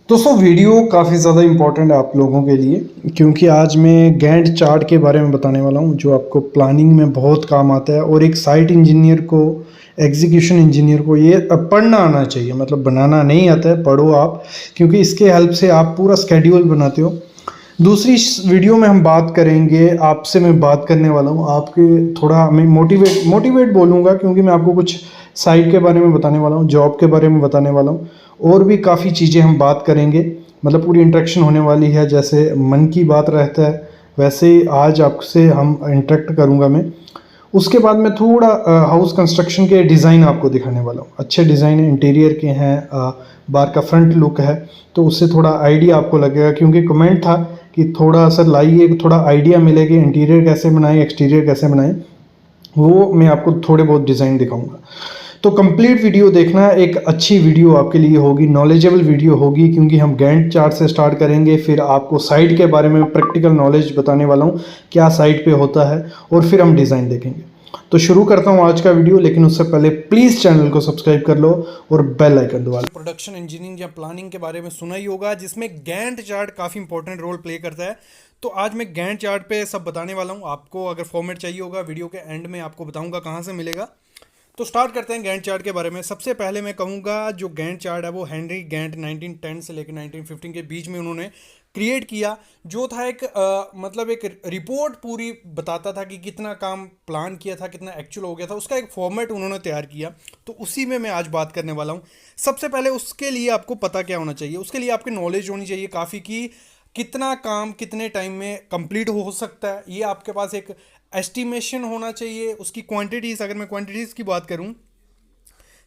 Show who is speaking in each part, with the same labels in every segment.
Speaker 1: दोस्तों वीडियो काफ़ी ज़्यादा इम्पोर्टेंट है आप लोगों के लिए क्योंकि आज मैं गैंट चार्ट के बारे में बताने वाला हूँ जो आपको प्लानिंग में बहुत काम आता है और एक साइट इंजीनियर को एग्जीक्यूशन इंजीनियर को ये पढ़ना आना चाहिए, मतलब बनाना नहीं आता है, पढ़ो आप, क्योंकि इसके हेल्प से आप पूरा स्केड्यूल बनाते हो। दूसरी इस वीडियो में हम बात करेंगे, आपसे मैं बात करने वाला हूँ आपके, थोड़ा मैं मोटिवेट बोलूँगा क्योंकि मैं आपको कुछ साइट के बारे में बताने वाला हूँ, जॉब के बारे में बताने वाला हूँ और भी काफ़ी चीज़ें हम बात करेंगे। मतलब पूरी इंटरेक्शन होने वाली है, जैसे मन की बात रहता है वैसे ही आज आपसे हम इंटरेक्ट करूँगा मैं। उसके बाद मैं थोड़ा हाउस कंस्ट्रक्शन के डिज़ाइन आपको दिखाने वाला हूँ, अच्छे डिज़ाइन इंटीरियर के हैं, बाहर का फ्रंट लुक है, तो उससे थोड़ा आइडिया आपको लगेगा क्योंकि कमेंट था कि थोड़ा सा लाइए, थोड़ा आइडिया मिलेगा इंटीरियर कैसे बनाएं एक्सटीरियर कैसे बनाएं, वो मैं आपको थोड़े बहुत डिज़ाइन दिखाऊंगा। तो कंप्लीट वीडियो देखना, एक अच्छी वीडियो आपके लिए होगी, नॉलेजेबल वीडियो होगी क्योंकि हम गैंट चार्ट से स्टार्ट करेंगे, फिर आपको साइट के बारे में प्रैक्टिकल नॉलेज बताने वाला हूँ क्या साइट पे होता है और फिर हम डिज़ाइन देखेंगे। तो शुरू करता हूँ आज का वीडियो, लेकिन उससे पहले प्लीज़ चैनल को सब्सक्राइब कर लो और बेल आइकन दबा लो। प्रोडक्शन इंजीनियरिंग या प्लानिंग के बारे में सुना ही होगा जिसमें गैंट चार्ट काफ़ी इंपॉर्टेंट रोल प्ले करता है। तो आज मैं गैंट चार्ट पे सब बताने वाला हूँ आपको। अगर फॉर्मेट चाहिए होगा वीडियो के एंड में आपको बताऊंगा कहाँ से मिलेगा। तो स्टार्ट करते हैं गैंट चार्ट के बारे में। सबसे पहले मैं कहूँगा जो गैंट चार्ट है वो हेनरी गैंट 1910 से लेकर 1915 के बीच में उन्होंने क्रिएट किया, जो था एक मतलब एक रिपोर्ट पूरी बताता था कि कितना काम प्लान किया था, कितना एक्चुअल हो गया था, उसका एक फॉर्मेट उन्होंने तैयार किया। तो उसी में मैं आज बात करने वाला हूँ। सबसे पहले उसके लिए आपको पता क्या होना चाहिए, उसके लिए आपकी नॉलेज होनी चाहिए काफ़ी कि कितना काम कितने टाइम में कंप्लीट हो सकता है। ये आपके पास एक एस्टिमेशन होना चाहिए। उसकी क्वांटिटीज़, अगर मैं क्वांटिटीज़ की बात करूं,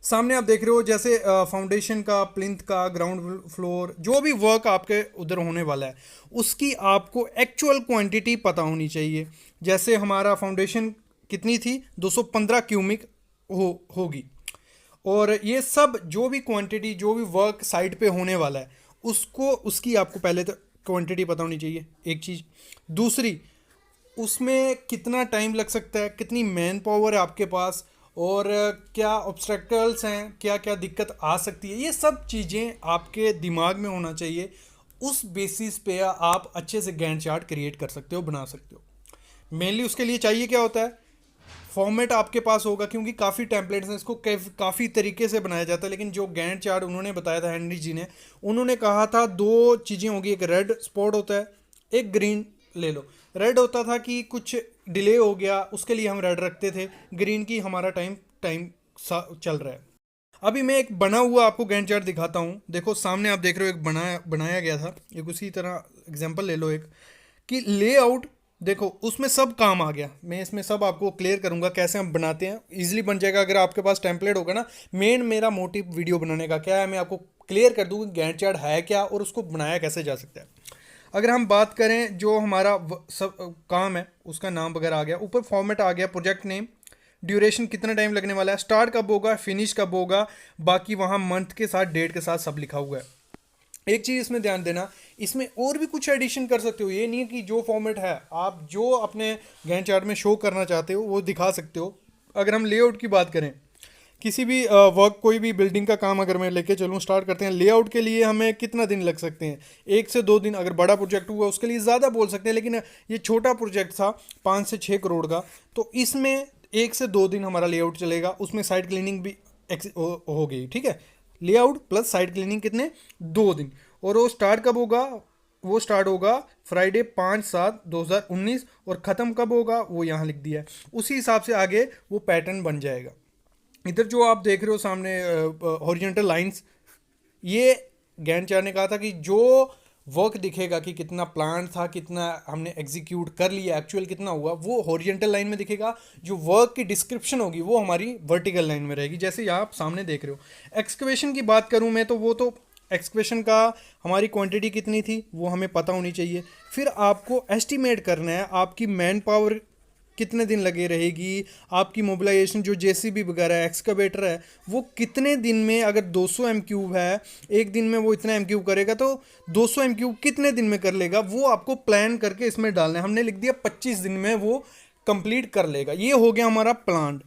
Speaker 1: सामने आप देख रहे हो जैसे फाउंडेशन का, प्लिंथ का, ग्राउंड फ्लोर, जो भी वर्क आपके उधर होने वाला है उसकी आपको एक्चुअल क्वांटिटी पता होनी चाहिए। जैसे हमारा फाउंडेशन कितनी थी, 215 क्यूबिक होगी। और ये सब जो भी क्वांटिटी, जो भी वर्क साइट पे होने वाला है उसको, उसकी आपको पहले तो क्वांटिटी पता होनी चाहिए, एक चीज़। दूसरी, उसमें कितना टाइम लग सकता है, कितनी मैन पावर है आपके पास, और क्या ऑब्स्ट्रक्टल्स हैं, क्या क्या दिक्कत आ सकती है, ये सब चीज़ें आपके दिमाग में होना चाहिए। उस बेसिस पे आप अच्छे से गैंट चार्ट क्रिएट कर सकते हो, बना सकते हो। मेनली उसके लिए चाहिए क्या होता है, फॉर्मेट आपके पास होगा क्योंकि काफ़ी टेम्पलेट्स हैं, इसको काफ़ी तरीके से बनाया जाता है। लेकिन जो गैंट चार्ट उन्होंने बताया था हेनरी जी ने, उन्होंने कहा था दो चीज़ें होगी, एक रेड स्पॉट होता है, एक ग्रीन ले लो। रेड होता था कि कुछ डिले हो गया, उसके लिए हम रेड रखते थे। ग्रीन की हमारा टाइम टाइम चल रहा है। अभी मैं एक बना हुआ आपको गैंट चार्ट दिखाता हूँ। देखो सामने आप देख रहे हो, एक बनाया बनाया गया था, एक उसी तरह एग्जांपल ले लो एक, कि लेआउट देखो उसमें सब काम आ गया। मैं इसमें सब आपको क्लियर करूंगा कैसे हम बनाते हैं, इजीली बन जाएगा अगर आपके पास टेम्पलेट होगा ना। मेन मेरा मोटिव वीडियो बनाने का क्या है, मैं आपको क्लियर कर दूँ गैंट चार्ट है क्या और उसको बनाया कैसे जा सकता है। अगर हम बात करें जो हमारा सब काम है उसका नाम वगैरह आ गया, ऊपर फॉर्मेट आ गया, प्रोजेक्ट नेम, ड्यूरेशन कितना टाइम लगने वाला है, स्टार्ट कब होगा, फिनिश कब होगा, बाकी वहाँ मंथ के साथ, डेट के साथ सब लिखा हुआ है। एक चीज़ इसमें ध्यान देना, इसमें और भी कुछ एडिशन कर सकते हो। ये नहीं है कि जो फॉर्मेट है आप जो अपने गैंट चार्ट में शो करना चाहते हो वो दिखा सकते हो। अगर हम लेआउट की बात करें, किसी भी वर्क, कोई भी बिल्डिंग का काम अगर मैं लेके चलूँ, स्टार्ट करते हैं, लेआउट के लिए हमें कितना दिन लग सकते हैं, 1 से 2 दिन। अगर बड़ा प्रोजेक्ट हुआ उसके लिए ज़्यादा बोल सकते हैं, लेकिन ये छोटा प्रोजेक्ट था 5 से 6 करोड़ का, तो इसमें 1 से 2 दिन हमारा लेआउट चलेगा। उसमें साइड क्लीनिंग भी हो गई, ठीक है। लेआउट प्लस साइड क्लीनिंग कितने, 2 दिन। और वो स्टार्ट कब होगा, वो स्टार्ट होगा फ्राइडे 5/7/2019, और ख़त्म कब होगा वो यहाँ लिख दिया है। उसी हिसाब से आगे वो पैटर्न बन जाएगा। इधर जो आप देख रहे हो सामने हॉरिजॉन्टल लाइंस, ये गैंट चार्ट ने कहा था कि जो वर्क दिखेगा कि कितना प्लान था, कितना हमने एग्जीक्यूट कर लिया, एक्चुअल कितना हुआ, वो हॉरिजॉन्टल लाइन में दिखेगा। जो वर्क की डिस्क्रिप्शन होगी वो हमारी वर्टिकल लाइन में रहेगी, जैसे ये आप सामने देख रहे हो। एक्सकवेशन की बात करूँ मैं, तो वो तो एक्सकवेशन का हमारी क्वांटिटी कितनी थी वो हमें पता होनी चाहिए। फिर आपको एस्टिमेट करना है आपकी मैन पावर कितने दिन लगे रहेगी, आपकी मोबिलाइजेशन जो जेसीबी वगैरह है, एक्सकवेटर है, वो कितने दिन में, अगर 200 एम क्यूब है, एक दिन में वो इतना एम क्यूब करेगा, तो 200 एम क्यूब कितने दिन में कर लेगा, वो आपको प्लान करके इसमें डालना है। हमने लिख दिया 25 दिन में वो कंप्लीट कर लेगा। ये हो गया हमारा प्लान।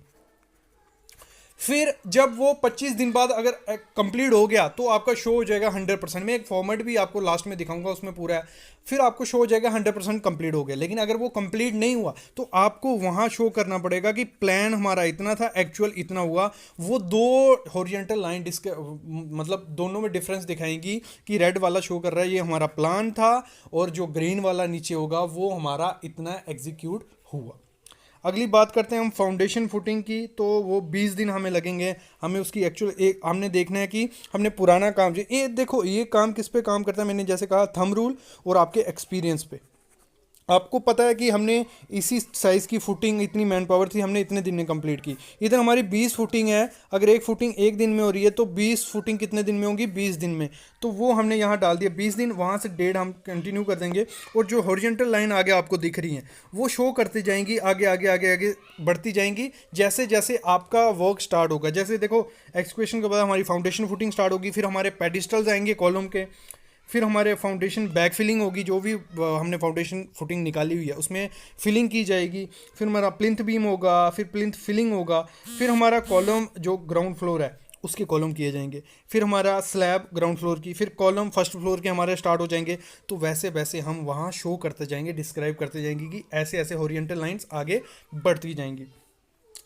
Speaker 2: फिर जब वो 25 दिन बाद अगर कंप्लीट हो गया तो आपका शो हो जाएगा 100%। मैं एक फॉर्मेट भी आपको लास्ट में दिखाऊंगा, उसमें पूरा है। फिर आपको शो हो जाएगा 100% कंप्लीट हो गया। लेकिन अगर वो कंप्लीट नहीं हुआ तो आपको वहां शो करना पड़ेगा कि प्लान हमारा इतना था, एक्चुअल इतना हुआ। वो दो हॉरिजॉन्टल लाइन मतलब दोनों में डिफरेंस दिखाएंगी कि रेड वाला शो कर रहा है ये हमारा प्लान था, और जो ग्रीन वाला नीचे होगा वो हमारा इतना एग्जीक्यूट हुआ। अगली बात करते हैं हम फाउंडेशन फुटिंग की। तो वो 20 दिन हमें लगेंगे। हमें उसकी एक्चुअल एक हमने देखना है कि हमने पुराना काम जो ये देखो, ये काम किस पे काम करता है। मैंने जैसे कहा थंब रूल और आपके एक्सपीरियंस पे। आपको पता है कि हमने इसी साइज़ की फुटिंग, इतनी मैन पावर थी, हमने इतने दिन में कंप्लीट की। इधर हमारी 20 फुटिंग है। अगर एक फुटिंग एक दिन में हो रही है तो 20 फुटिंग कितने दिन में होगी? 20 दिन में। तो वो हमने यहाँ डाल दिया 20 दिन। वहाँ से डेढ़ हम कंटिन्यू कर देंगे। और जो हॉरिजॉन्टल लाइन आगे आपको दिख रही हैं वो शो करती जाएंगी, आगे आगे आगे आगे बढ़ती जाएंगी जैसे जैसे आपका वर्क स्टार्ट होगा। जैसे देखो, एक्सक्वेशन के बाद हमारी फाउंडेशन फुटिंग स्टार्ट होगी, फिर हमारे पेडिस्टल्स आएंगे कॉलम के, फिर हमारे फाउंडेशन बैक फिलिंग होगी। जो भी हमने फाउंडेशन फुटिंग निकाली हुई है उसमें फिलिंग की जाएगी। फिर हमारा प्लिंथ बीम होगा, फिर प्लिंथ फिलिंग होगा। फिर हमारा कॉलम जो ग्राउंड फ्लोर है उसके कॉलम किए जाएंगे। फिर हमारा स्लैब ग्राउंड फ्लोर की, फिर कॉलम फर्स्ट फ्लोर के हमारे स्टार्ट हो जाएंगे। तो वैसे वैसे हम वहाँ शो करते जाएंगे, डिस्क्राइब करते जाएंगे कि ऐसे ऐसे ओरिएंटल लाइंस आगे बढ़ती जाएंगी।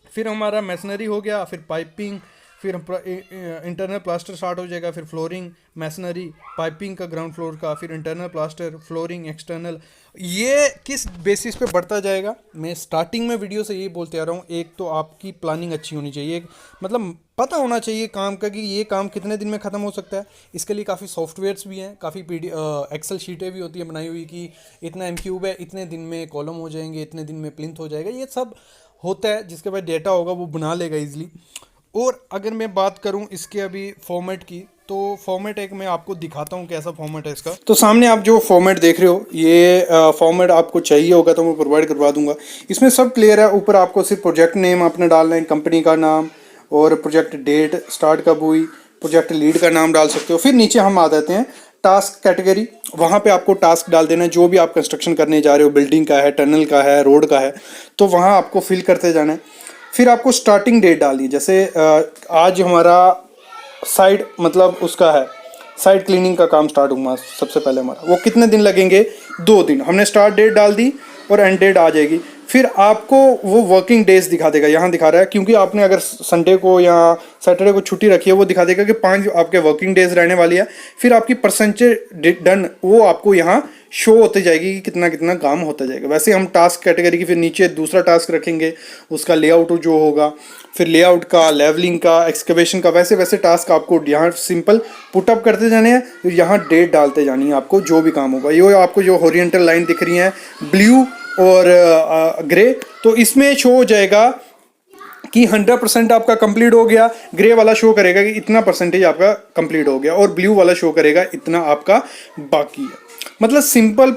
Speaker 2: फिर हमारा मैसनरी हो गया, फिर पाइपिंग, फिर इंटरनल प्लास्टर स्टार्ट हो जाएगा, फिर फ्लोरिंग, मैसनरी, पाइपिंग का ग्राउंड फ्लोर का, फिर इंटरनल प्लास्टर, फ्लोरिंग, एक्सटर्नल। ये किस बेसिस पे बढ़ता जाएगा? मैं स्टार्टिंग में वीडियो से यही बोलते आ रहा हूँ, एक तो आपकी प्लानिंग अच्छी होनी चाहिए, मतलब पता होना चाहिए काम का कि ये काम कितने दिन में ख़त्म हो सकता है। इसके लिए काफ़ी सॉफ्टवेयर्स भी हैं, काफ़ी एक्सेल शीटें भी होती है बनाई हुई कि इतना एम क्यूब है, इतने दिन में कॉलम हो जाएंगे, इतने दिन में प्लिंथ हो जाएगा। ये सब होता है, जिसके पास डेटा होगा वो बना लेगा इजीली। और अगर मैं बात करूं इसके अभी फॉर्मेट की, तो फॉर्मेट एक मैं आपको दिखाता हूं कैसा फॉर्मेट है इसका। तो सामने आप जो फॉर्मेट देख रहे हो, ये फॉर्मेट आपको चाहिए होगा तो मैं प्रोवाइड करवा दूंगा। इसमें सब क्लियर है। ऊपर आपको सिर्फ प्रोजेक्ट नेम अपना डालना है, कंपनी का नाम, और प्रोजेक्ट डेट, स्टार्ट कब हुई, प्रोजेक्ट लीड का नाम डाल सकते हो। फिर नीचे हम आ जाते हैं टास्क कैटेगरी। वहाँ पे आपको टास्क डाल देना है, जो भी आप कंस्ट्रक्शन करने जा रहे हो, बिल्डिंग का है, टनल का है, रोड का है, तो वहाँ आपको फिल करते जाना है। फिर आपको स्टार्टिंग डेट डालनी है। जैसे आज हमारा साइड मतलब उसका है, साइड क्लीनिंग का काम स्टार्ट हुआ सबसे पहले हमारा, वो कितने दिन लगेंगे? 2 दिन। हमने स्टार्ट डेट डाल दी और एंड डेट आ जाएगी। फिर आपको वो वर्किंग डेज दिखा देगा, यहाँ दिखा रहा है क्योंकि आपने अगर संडे को या सैटरडे को छुट्टी रखी है, वो दिखा देगा कि 5 आपके वर्किंग डेज रहने वाली है। फिर आपकी परसेंटेज डन वो आपको यहाँ शो होते जाएगी कि कितना कितना काम होता जाएगा। वैसे हम टास्क कैटेगरी की फिर नीचे दूसरा टास्क रखेंगे, उसका लेआउट जो होगा, फिर लेआउट का, लेवलिंग का, एक्सकवेशन का, वैसे वैसे टास्क आपको यहाँ सिंपल पुटअप करते जाने हैं। तो यहाँ डेट डालते जानी है आपको, जो भी काम होगा। ये आपको जो ओरिएंटल लाइन दिख रही है ब्लू और ग्रे, तो इसमें शो हो जाएगा कि 100% आपका कंप्लीट हो गया। ग्रे वाला शो करेगा कि इतना परसेंटेज आपका कंप्लीट हो गया, और ब्लू वाला शो करेगा इतना आपका बाकी है। मतलब सिंपल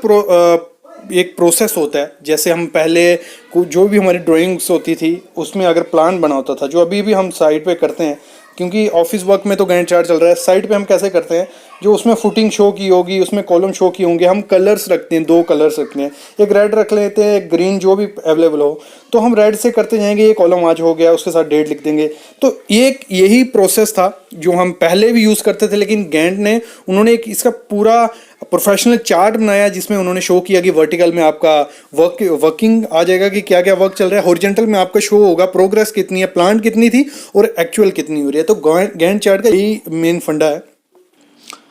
Speaker 2: एक प्रोसेस होता है। जैसे हम पहले जो भी हमारी ड्राइंग्स होती थी उसमें अगर प्लान बना होता था, जो अभी भी हम साइट पे करते हैं, क्योंकि ऑफिस वर्क में तो गैंट चार्ट चल रहा है, साइट पे हम कैसे करते हैं, जो उसमें फुटिंग शो की होगी, उसमें कॉलम शो की होंगे, हम कलर्स रखते हैं, 2 कलर्स रखते हैं, एक रेड रख लेते हैं, एक ग्रीन, जो भी अवेलेबल हो। तो हम रेड से करते जाएंगे, ये कॉलम आज हो गया, उसके साथ डेट लिख देंगे। तो एक यही प्रोसेस था जो हम पहले भी यूज़ करते थे, लेकिन गैंट ने उन्होंने एक इसका पूरा प्रोफेशनल चार्ट बनाया जिसमें उन्होंने शो किया कि वर्टिकल में आपका वर्किंग आ जाएगा कि क्या क्या वर्क चल रहा है, हॉरिजॉन्टल में आपका शो होगा प्रोग्रेस कितनी है, प्लांट कितनी थी और एक्चुअल कितनी हो रही है। तो गैंट चार्ट का यही मेन फंडा है।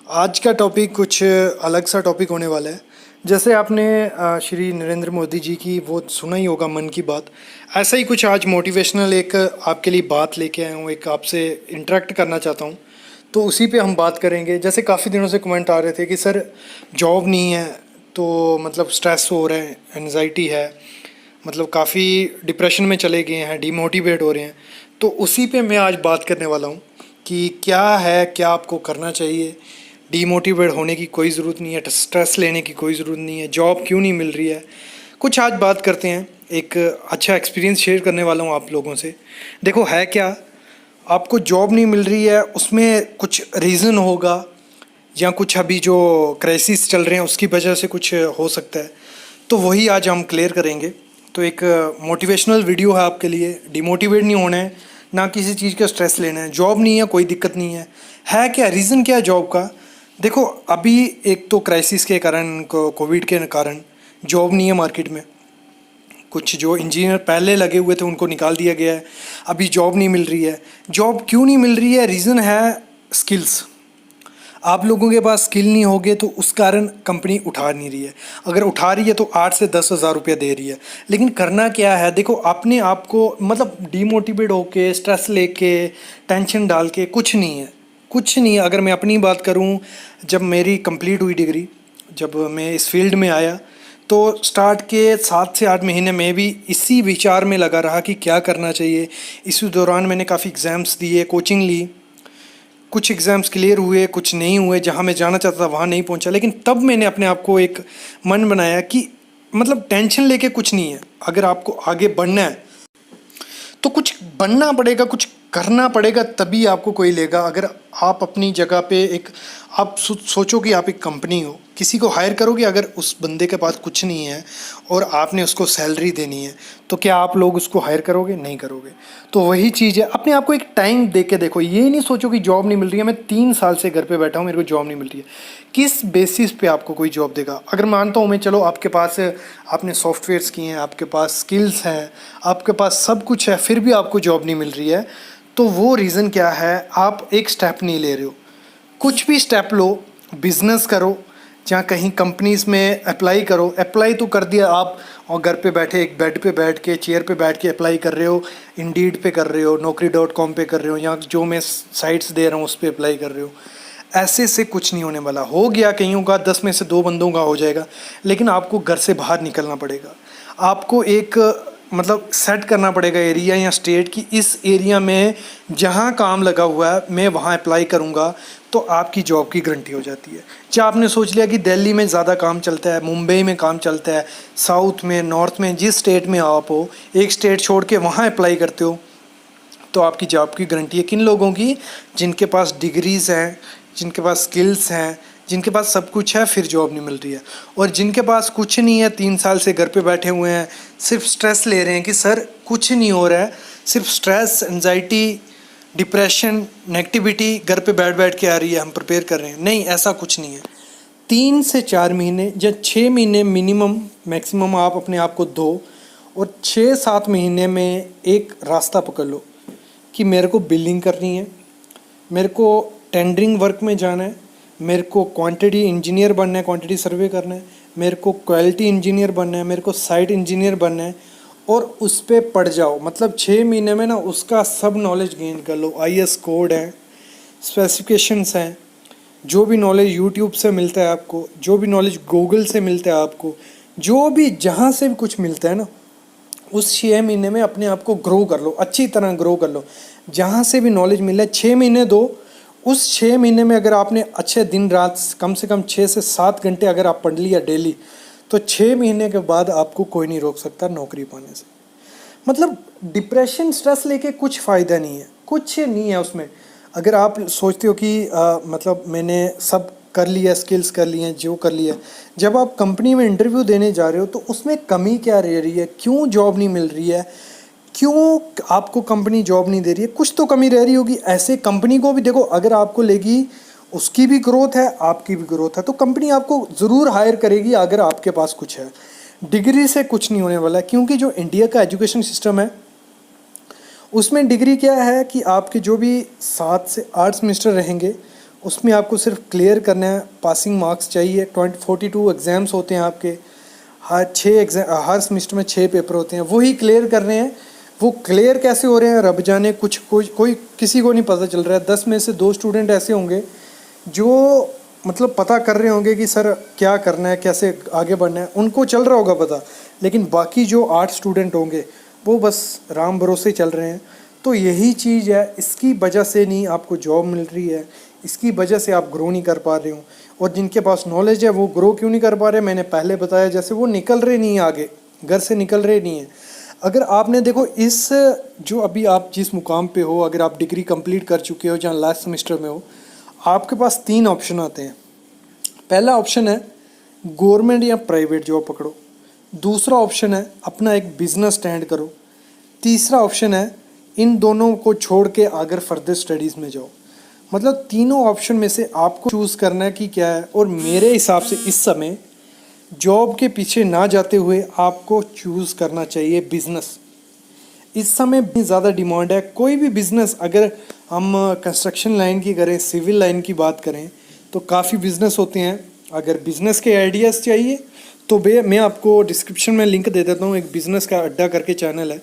Speaker 2: आज का टॉपिक कुछ अलग सा टॉपिक होने वाला है। जैसे आपने श्री नरेंद्र मोदी जी की वो सुना ही होगा, मन की बात, ऐसा ही कुछ आज मोटिवेशनल एक आपके लिए बात लेके आया हूँ, एक आपसे इंटरेक्ट करना चाहता हूँ। तो उसी पे हम बात करेंगे। जैसे काफ़ी दिनों से कमेंट आ रहे थे कि सर जॉब नहीं है, तो मतलब स्ट्रेस हो रहा है, एनजाइटी है, मतलब काफ़ी डिप्रेशन में चले गए हैं, डिमोटिवेट हो रहे हैं। तो उसी पे मैं आज बात करने वाला हूँ कि क्या है, क्या आपको करना चाहिए। डीमोटिवेट होने की कोई ज़रूरत नहीं है, स्ट्रेस लेने की कोई ज़रूरत नहीं है, जॉब क्यों नहीं मिल रही है, कुछ आज बात करते हैं। एक अच्छा एक्सपीरियंस शेयर करने वाला हूँ आप लोगों से। देखो है क्या, आपको जॉब नहीं मिल रही है, उसमें कुछ रीज़न होगा, या कुछ अभी जो क्राइसिस चल रहे हैं उसकी वजह से कुछ हो सकता है। तो वही आज हम क्लियर करेंगे। तो एक मोटिवेशनल वीडियो है आपके लिए, डिमोटिवेट नहीं होना है, ना किसी चीज़ का स्ट्रेस लेना है, जॉब नहीं है कोई दिक्कत नहीं है क्या रीज़न क्या है जॉब का? देखो अभी एक तो क्राइसिस के कारण, कोविड के कारण जॉब नहीं है मार्केट में। कुछ जो इंजीनियर पहले लगे हुए थे उनको निकाल दिया गया है, अभी जॉब नहीं मिल रही है। जॉब क्यों नहीं मिल रही है? रीज़न है स्किल्स। आप लोगों के पास स्किल नहीं होगे तो उस कारण कंपनी उठा नहीं रही है। अगर उठा रही है तो 8 से 10 हज़ार रुपया दे रही है, लेकिन करना क्या है? देखो अपने आप को मतलब डिमोटिवेट होके, स्ट्रेस लेके, टेंशन डाल के कुछ नहीं है, कुछ नहीं है। अगर मैं अपनी बात करूं, जब मेरी कंप्लीट हुई डिग्री, जब मैं इस फील्ड में आया तो स्टार्ट के 7 से 8 महीने में भी इसी विचार में लगा रहा कि क्या करना चाहिए। इसी दौरान मैंने काफ़ी एग्ज़ाम्स दिए, कोचिंग ली, कुछ एग्ज़ाम्स क्लियर हुए, कुछ नहीं हुए, जहाँ मैं जाना चाहता था वहाँ नहीं पहुँचा। लेकिन तब मैंने अपने आप को एक मन बनाया कि मतलब टेंशन लेके कुछ नहीं है, अगर आपको आगे बढ़ना है तो कुछ बनना पड़ेगा, कुछ करना पड़ेगा, तभी आपको कोई लेगा। अगर आप अपनी जगह पे एक आप सोचो कि आप एक कंपनी हो, किसी को हायर करोगे, अगर उस बंदे के पास कुछ नहीं है और आपने उसको सैलरी देनी है तो क्या आप लोग उसको हायर करोगे? नहीं करोगे। तो वही चीज़ है, अपने आप को एक टाइम दे के देखो। ये नहीं सोचो कि जॉब नहीं मिल रही है, मैं 3 साल से घर पे बैठा हूँ, मेरे को जॉब नहीं मिल रही है। किस बेसिस पे आपको कोई जॉब देगा? अगर मानता हूँ मैं, चलो आपके पास आपने सॉफ्टवेयर्स किए हैं, आपके पास स्किल्स हैं, आपके पास सब कुछ है, फिर भी आपको जॉब नहीं मिल रही है, तो वो रीज़न क्या है? आप एक स्टेप नहीं ले रहे हो। कुछ भी स्टेप लो, बिजनेस करो, जहाँ कहीं कंपनीज में अप्लाई करो। अप्लाई तो कर दिया आप, और घर पे बैठे एक बेड पे बैठ के, चेयर पे बैठ के अप्लाई कर रहे हो, इंडीड पे कर रहे हो, naukri.com पे कर रहे हो, या जो मैं साइट्स दे रहा हूँ उस पर अप्लाई कर रहे हो। ऐसे से कुछ नहीं होने वाला। हो गया कईयों का, 10 में से 2 बंदों का हो जाएगा, लेकिन आपको घर से बाहर निकलना पड़ेगा। आपको एक मतलब सेट करना पड़ेगा एरिया या स्टेट की, इस एरिया में जहाँ काम लगा हुआ है मैं वहाँ अप्लाई करूँगा तो आपकी जॉब की गारंटी हो जाती है। चाहे आपने सोच लिया कि दिल्ली में ज़्यादा काम चलता है, मुंबई में काम चलता है, साउथ में, नॉर्थ में, जिस स्टेट में आप हो, एक स्टेट छोड़ के वहाँ अप्लाई करते हो, तो आपकी जॉब की गारंटी है। किन लोगों की? जिनके पास डिग्रीज़ हैं, जिनके पास स्किल्स हैं, जिनके पास सब कुछ है, फिर जॉब नहीं मिल रही है। और जिनके पास कुछ नहीं है, 3 साल से घर पे बैठे हुए हैं, सिर्फ स्ट्रेस ले रहे हैं कि सर कुछ नहीं हो रहा है, सिर्फ स्ट्रेस, एंजाइटी, डिप्रेशन, नेगेटिविटी घर पे बैठ बैठ के आ रही है, हम प्रिपेयर कर रहे हैं। नहीं, ऐसा कुछ नहीं है। 3 से 4 महीने या 6 महीने मिनिमम, मैक्सिमम आप अपने आप को दो, और 6-7 महीने में एक रास्ता पकड़ लो कि मेरे को बिलिंग करनी है, मेरे को टेंडरिंग वर्क में जाना है, मेरे को क्वांटिटी इंजीनियर बनना है, क्वांटिटी सर्वे करना है, मेरे को क्वालिटी इंजीनियर बनना है, मेरे को साइट इंजीनियर बनना है, और उस पर पढ़ जाओ। मतलब 6 महीने में ना उसका सब नॉलेज गेन कर लो। IS कोड है, स्पेसिफिकेशंस हैं, जो भी नॉलेज यूट्यूब से मिलता है आपको, जो भी नॉलेज गूगल से मिलता है आपको, जो भी जहाँ से भी कुछ मिलता है ना, उस 6 महीने में अपने आप को ग्रो कर लो, अच्छी तरह ग्रो कर लो। जहाँ से भी नॉलेज मिल रहा है 6 महीने दो। उस 6 महीने में अगर आपने अच्छे दिन रात कम से कम 6 से 7 घंटे अगर आप पढ़ लिया डेली, तो 6 महीने के बाद आपको कोई नहीं रोक सकता नौकरी पाने से। मतलब डिप्रेशन, स्ट्रेस लेके कुछ फ़ायदा नहीं है, कुछ नहीं है उसमें। अगर आप सोचते हो कि मतलब मैंने सब कर लिया, स्किल्स कर लिए हैं, जो कर लिया, जब आप कंपनी में इंटरव्यू देने जा रहे हो तो उसमें कमी क्या रह रही है? क्यों जॉब नहीं मिल रही है? क्यों आपको कंपनी जॉब नहीं दे रही है? कुछ तो कमी रह रही होगी। ऐसे कंपनी को भी देखो, अगर आपको लेगी, उसकी भी ग्रोथ है, आपकी भी ग्रोथ है, तो कंपनी आपको ज़रूर हायर करेगी अगर आपके पास कुछ है। डिग्री से कुछ नहीं होने वाला, क्योंकि जो इंडिया का एजुकेशन सिस्टम है उसमें डिग्री क्या है कि आपके जो भी 7 से 8 सेमेस्टर रहेंगे उसमें आपको सिर्फ क्लियर करना है, पासिंग मार्क्स चाहिए। 42 एग्ज़ाम्स होते हैं आपके, हर सेमेस्टर में 6 पेपर होते हैं, वही क्लियर कर रहे हैं। वो क्लियर कैसे हो रहे हैं रब जाने, कुछ कोई किसी को नहीं पता चल रहा है। 10 में से 2 स्टूडेंट ऐसे होंगे जो मतलब पता कर रहे होंगे कि सर क्या करना है, कैसे आगे बढ़ना है, उनको चल रहा होगा पता, लेकिन बाकी जो 8 स्टूडेंट होंगे वो बस राम भरोसे चल रहे हैं। तो यही चीज़ है, इसकी वजह से नहीं आपको जॉब मिल रही है, इसकी वजह से आप ग्रो नहीं कर पा रहे हो। और जिनके पास नॉलेज है वो ग्रो क्यों नहीं कर पा रहे? मैंने पहले बताया, जैसे वो निकल रहे नहीं, आगे घर से निकल रहे नहीं है। अगर आपने देखो, इस जो अभी आप जिस मुकाम पे हो, अगर आप डिग्री कंप्लीट कर चुके हो, जहाँ लास्ट सेमेस्टर में हो, आपके पास 3 ऑप्शन आते हैं। पहला ऑप्शन है गवर्नमेंट या प्राइवेट जॉब पकड़ो। दूसरा ऑप्शन है अपना एक बिजनेस स्टैंड करो। तीसरा ऑप्शन है इन दोनों को छोड़ के अगर फर्दर स्टडीज़ में जाओ, मतलब तीनों ऑप्शन में से आपको चूज़ करना है कि क्या है। और मेरे हिसाब से इस समय जॉब के पीछे ना जाते हुए आपको चूज़ करना चाहिए बिजनेस। इस समय भी ज़्यादा डिमांड है। कोई भी बिज़नेस, अगर हम कंस्ट्रक्शन लाइन की करें, सिविल लाइन की बात करें, तो काफ़ी बिज़नेस होते हैं। अगर बिज़नेस के आइडियाज़ चाहिए तो मैं आपको डिस्क्रिप्शन में लिंक दे देता हूँ। एक बिज़नेस का अड्डा करके चैनल है,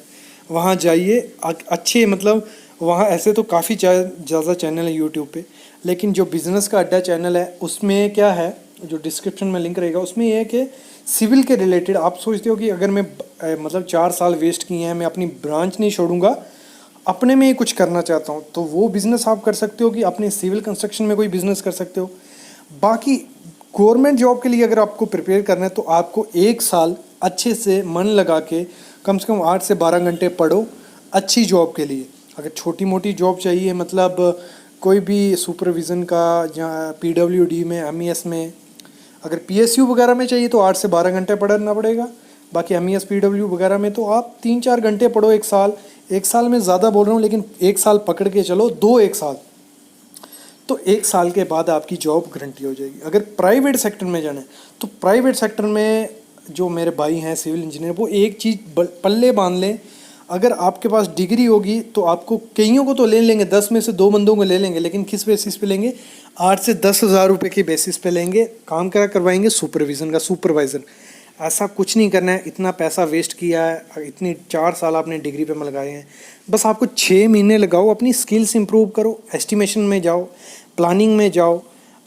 Speaker 2: वहाँ जाइए। अच्छे मतलब वहाँ ऐसे तो काफ़ी ज़्यादा चैनल है यूट्यूब पे, लेकिन जो बिज़नेस का अड्डा चैनल है उसमें क्या है, जो डिस्क्रिप्शन में लिंक रहेगा उसमें ये है कि सिविल के रिलेटेड आप सोचते हो कि अगर मैं मतलब 4 साल वेस्ट किए हैं, मैं अपनी ब्रांच नहीं छोड़ूंगा, अपने में ही कुछ करना चाहता हूँ, तो वो बिज़नेस आप कर सकते हो कि अपने सिविल कंस्ट्रक्शन में कोई बिज़नेस कर सकते हो। बाकी गवर्नमेंट जॉब के लिए अगर आपको प्रिपेयर करना है तो आपको 1 साल अच्छे से मन लगा के कम से कम 8 से 12 घंटे पढ़ो अच्छी जॉब के लिए। अगर छोटी मोटी जॉब चाहिए, मतलब कोई भी सुपरविज़न का या PWD में, MES में, अगर PSU वगैरह में चाहिए तो 8 से 12 घंटे पढ़ना पड़ेगा। बाकी MES PW वगैरह में तो आप 3-4 घंटे पढ़ो 1 साल। 1 साल में ज़्यादा बोल रहा हूँ, लेकिन 1 साल पकड़ के चलो, 1 साल, तो 1 साल के बाद आपकी जॉब गारंटी हो जाएगी। अगर प्राइवेट सेक्टर में जाना है तो प्राइवेट सेक्टर में जो मेरे भाई हैं सिविल इंजीनियर, वो एक चीज़ पल्ले बांध लें, अगर आपके पास डिग्री होगी तो आपको, कईयों को तो ले लेंगे, 10 में से 2 बंदों को ले लेंगे, लेकिन किस बेसिस पे लेंगे, 8 से 10 हज़ार रुपये के बेसिस पे लेंगे। काम क्या करवाएंगे, सुपरविज़न का, सुपरवाइज़र। ऐसा कुछ नहीं करना है, इतना पैसा वेस्ट किया है, इतनी 4 साल आपने डिग्री पे लगाए हैं। बस आपको 6 महीने लगाओ, अपनी स्किल्स इंप्रूव करो, एस्टिमेशन में जाओ, प्लानिंग में जाओ,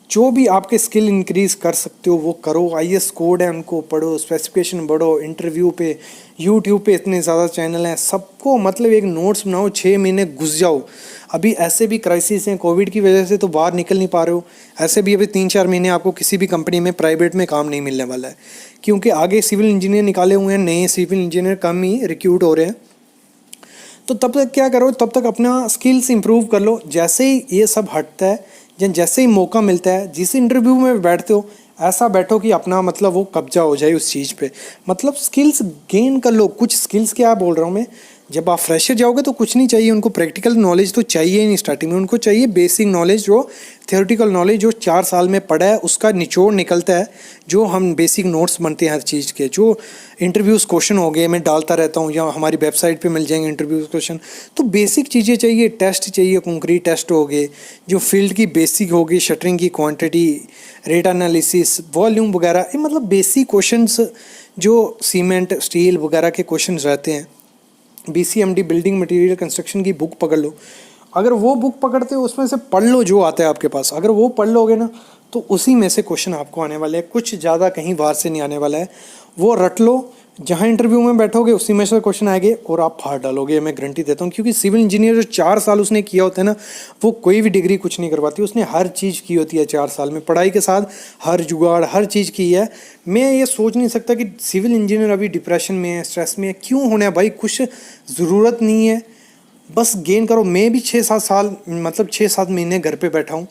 Speaker 2: जो भी आपके स्किल इंक्रीज़ कर सकते हो वो करो। IS कोड है उनको पढ़ो, स्पेसिफिकेशन पढ़ो, इंटरव्यू पे, यूट्यूब पे इतने ज़्यादा चैनल हैं, सबको मतलब एक नोट्स बनाओ, 6 महीने घुस जाओ। अभी ऐसे भी क्राइसिस हैं, कोविड की वजह से तो बाहर निकल नहीं पा रहे हो, ऐसे भी अभी 3-4 महीने आपको किसी भी कंपनी में प्राइवेट में काम नहीं मिलने वाला है, क्योंकि आगे सिविल इंजीनियर निकाले हुए हैं, नए सिविल इंजीनियर कम ही रिक्रूट हो रहे हैं। तो तब तक क्या करो, तब तक अपना स्किल्स इंप्रूव कर लो। जैसे ही ये सब हटता है, जैसे ही मौका मिलता है, जिस इंटरव्यू में बैठते हो ऐसा बैठो कि अपना मतलब वो कब्जा हो जाए उस चीज़ पे, मतलब स्किल्स गेन कर लो। कुछ स्किल्स, क्या बोल रहा हूँ मैं, जब आप फ्रेशर जाओगे तो कुछ नहीं चाहिए उनको, प्रैक्टिकल नॉलेज तो चाहिए ही नहीं स्टार्टिंग में, उनको चाहिए बेसिक नॉलेज, जो थियोरेटिकल नॉलेज जो 4 साल में पढ़ा है उसका निचोड़ निकलता है, जो हम बेसिक नोट्स बनते हैं हर चीज़ के, जो इंटरव्यूज़ क्वेश्चन हो गए मैं डालता रहता हूँ, या हमारी वेबसाइट पे मिल जाएंगे इंटरव्यूज़ क्वेश्चन। तो बेसिक चीज़ें चाहिए, टेस्ट चाहिए, कंक्रीट टेस्ट हो गए, जो फील्ड की बेसिक होगी, शटरिंग की क्वांटिटी, रेट एनालिसिस, वॉल्यूम वगैरह, ये मतलब बेसिक क्वेश्चंस जो सीमेंट, स्टील वगैरह के क्वेश्चंस रहते हैं। BCMD, बिल्डिंग मटेरियल कंस्ट्रक्शन की बुक पकड़ लो, अगर वो बुक पकड़ते हो उसमें से पढ़ लो जो आता है आपके पास, अगर वो पढ़ लोगे ना तो उसी में से क्वेश्चन आपको आने वाले हैं, कुछ ज़्यादा कहीं बाहर से नहीं आने वाला है। वो रट लो, जहाँ इंटरव्यू में बैठोगे उसी में से क्वेश्चन आएंगे और आप फाड़ डालोगे, मैं गारंटी देता हूँ। क्योंकि सिविल इंजीनियर जो 4 साल उसने किया होता है ना, वो कोई भी डिग्री कुछ नहीं करवाती, उसने हर चीज़ की होती है 4 साल में, पढ़ाई के साथ हर जुगाड़, हर चीज़ की है। मैं ये सोच नहीं सकता कि सिविल इंजीनियर अभी डिप्रेशन में है, स्ट्रेस में है, क्यों होना है भाई, कुछ ज़रूरत नहीं है, बस गेन करो। मैं भी 6-7 साल, मतलब 6-7 महीने घर पे बैठा हूँ,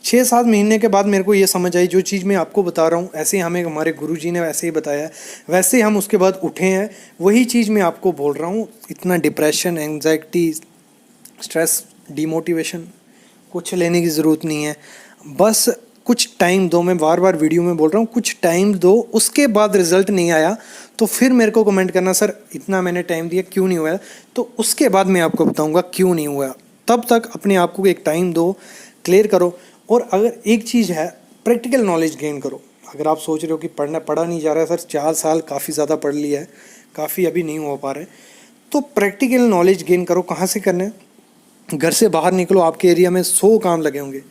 Speaker 2: 6-7 महीने के बाद मेरे को ये समझ आई, जो चीज़ मैं आपको बता रहा हूँ ऐसे ही हमें हमारे गुरुजी ने वैसे ही बताया, वैसे ही हम उसके बाद उठे हैं, वही चीज़ मैं आपको बोल रहा हूँ। इतना डिप्रेशन, एंजाइटी, स्ट्रेस, डिमोटिवेशन कुछ लेने की ज़रूरत नहीं है, बस कुछ टाइम दो। मैं बार बार वीडियो में बोल रहा हूँ, कुछ टाइम दो, उसके बाद रिजल्ट नहीं आया तो फिर मेरे को कमेंट करना, सर इतना मैंने टाइम दिया क्यों नहीं हुआ, तो उसके बाद मैं आपको बताऊँगा क्यों नहीं हुआ। तब तक अपने आप को एक टाइम दो, क्लियर करो। और अगर एक चीज़ है, प्रैक्टिकल नॉलेज गेन करो। अगर आप सोच रहे हो कि पढ़ा नहीं जा रहा है, सर 4 साल काफ़ी ज़्यादा पढ़ लिया है, काफ़ी अभी नहीं हो पा रहे, तो प्रैक्टिकल नॉलेज गेन करो। कहाँ से करना है, घर से बाहर निकलो, आपके एरिया में 100 काम लगे होंगे,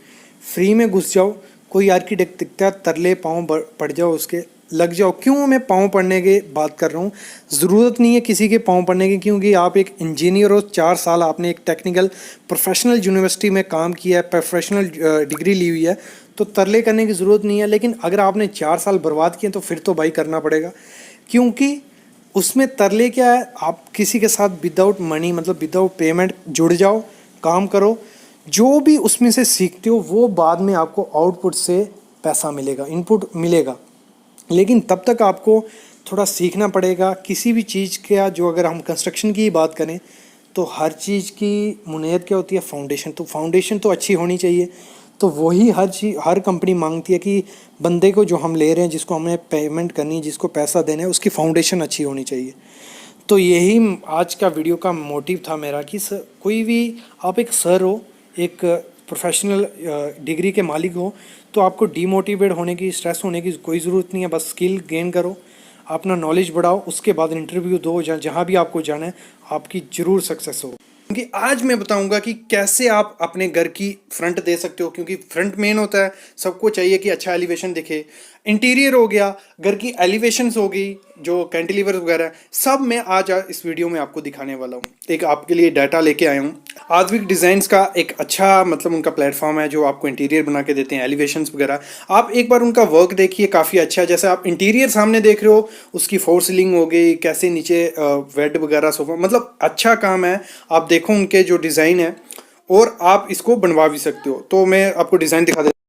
Speaker 2: फ्री में घुस जाओ। कोई आर्किटेक्ट दिखता है, तरले पाँव पड़ जाओ उसके, लग जाओ। क्यों मैं पाँव पड़ने की बात कर रहा हूँ, ज़रूरत नहीं है किसी के पाँव पड़ने की, क्योंकि आप एक इंजीनियर हो, 4 साल आपने एक टेक्निकल प्रोफेशनल यूनिवर्सिटी में काम किया है, प्रोफेशनल डिग्री ली हुई है, तो तरले करने की ज़रूरत नहीं है। लेकिन अगर आपने 4 साल बर्बाद किए तो फिर तो भाई करना पड़ेगा, क्योंकि उसमें तरले क्या है, आप किसी के साथ विदाउट मनी, मतलब विदाउट पेमेंट जुड़ जाओ, काम करो, जो भी उसमें से सीखते हो वो बाद में आपको आउटपुट से पैसा मिलेगा, इनपुट मिलेगा। लेकिन तब तक आपको थोड़ा सीखना पड़ेगा किसी भी चीज़ का। जो अगर हम कंस्ट्रक्शन की बात करें तो हर चीज़ की बुनियाद क्या होती है? फाउंडेशन। तो फाउंडेशन तो अच्छी होनी चाहिए। तो वही हर कंपनी मांगती है कि बंदे को जो हम ले रहे हैं, जिसको हमें पेमेंट करनी है, जिसको पैसा देना है, उसकी फाउंडेशन अच्छी होनी चाहिए। तो यही आज का वीडियो का मोटिव था मेरा कि कोई भी आप एक सर हो, एक प्रोफेशनल डिग्री के मालिक हो, तो आपको डीमोटिवेट होने की, स्ट्रेस होने की कोई ज़रूरत नहीं है। बस स्किल गेन करो, अपना नॉलेज बढ़ाओ, उसके बाद इंटरव्यू दो, जहाँ भी आपको जाना है, आपकी ज़रूर सक्सेस हो। क्योंकि आज मैं बताऊंगा कि कैसे आप अपने घर की फ्रंट दे सकते हो, क्योंकि फ्रंट मेन होता है। सबको चाहिए कि अच्छा एलिवेशन दिखे। इंटीरियर हो गया, घर की एलिवेशंस हो गई, जो कैंटिलीवर वगैरह है, सब मैं आज इस वीडियो में आपको दिखाने वाला हूँ। एक आपके लिए डाटा लेके आया हूँ। आद्विक डिज़ाइंस का एक अच्छा मतलब उनका प्लेटफॉर्म है जो आपको इंटीरियर बना के देते हैं, एलिवेशंस वगैरह। आप एक बार उनका वर्क देखिए, काफ़ी अच्छा है। जैसे आप इंटीरियर सामने देख रहे हो, उसकी फोर सीलिंग हो गई, कैसे नीचे बेड वगैरह सोफा, मतलब अच्छा काम है। आप देखो उनके जो डिज़ाइन है, और आप इसको बनवा भी सकते हो। तो मैं आपको डिज़ाइन दिखा देता हूँ।